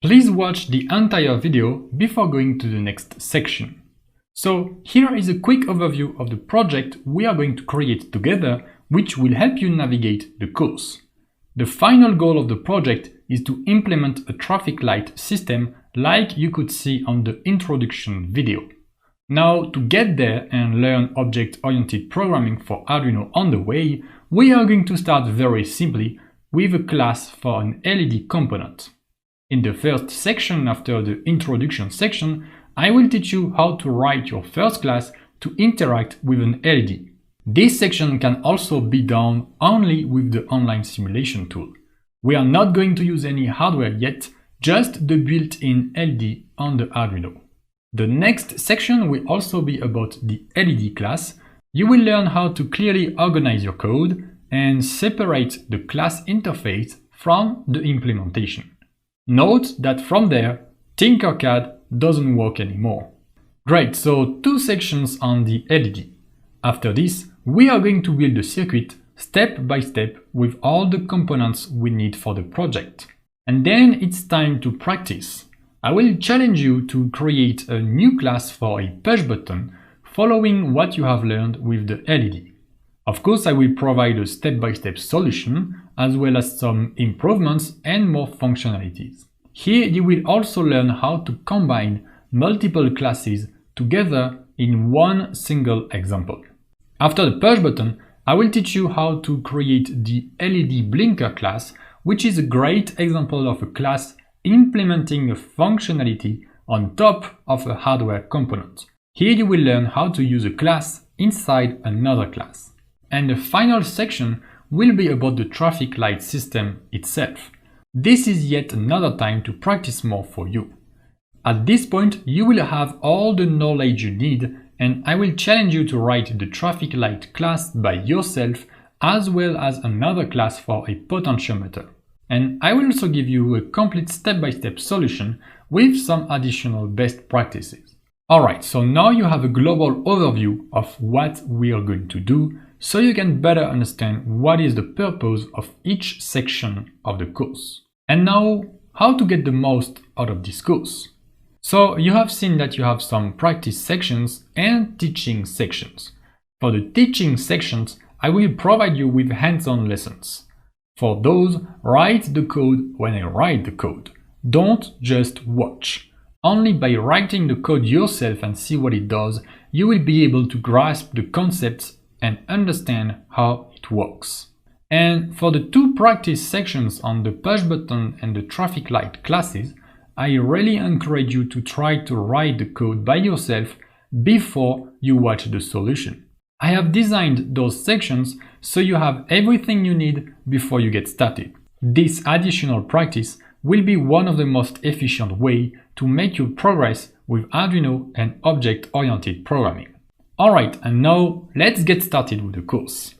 Please watch the entire video before going to the next section. So here is a quick overview of the project we are going to create together, which will help you navigate the course. The final goal of the project is to implement a traffic light system like you could see on the introduction video. Now, to get there and learn object-oriented programming for Arduino on the way, we are going to start very simply with a class for an LED component. In the first section after the introduction section, I will teach you how to write your first class to interact with an LED. This section can also be done only with the online simulation tool. We are not going to use any hardware yet, just the built-in LED on the Arduino. The next section will also be about the LED class. You will learn how to clearly organize your code and separate the class interface from the implementation. Note that from there, Tinkercad doesn't work anymore. Great, so 2 sections on the LED. After this, we are going to build the circuit step by step with all the components we need for the project. And then it's time to practice. I will challenge you to create a new class for a push button following what you have learned with the LED. Of course, I will provide a step-by-step solution as well as some improvements and more functionalities. Here you will also learn how to combine multiple classes together in one single example. After the push button, I will teach you how to create the LED blinker class, which is a great example of a class implementing a functionality on top of a hardware component. Here you will learn how to use a class inside another class. And the final section will be about the traffic light system itself. This is yet another time to practice more for you. At this point, you will have all the knowledge you need, and I will challenge you to write the traffic light class by yourself as well as another class for a potentiometer. And I will also give you a complete step-by-step solution with some additional best practices. Alright, so now you have a global overview of what we are going to do, so you can better understand what is the purpose of each section of the course. And now, how to get the most out of this course. So you have seen that you have some practice sections and teaching sections. For the teaching sections, I will provide you with hands-on lessons. For those, write the code when I write the code. Don't just watch. Only by writing the code yourself and see what it does, you will be able to grasp the concepts and understand how it works. And for the 2 practice sections on the push button and the traffic light classes, I really encourage you to try to write the code by yourself before you watch the solution. I have designed those sections so you have everything you need before you get started. This additional practice will be one of the most efficient ways to make you progress with Arduino and object-oriented programming. Alright, and now let's get started with the course.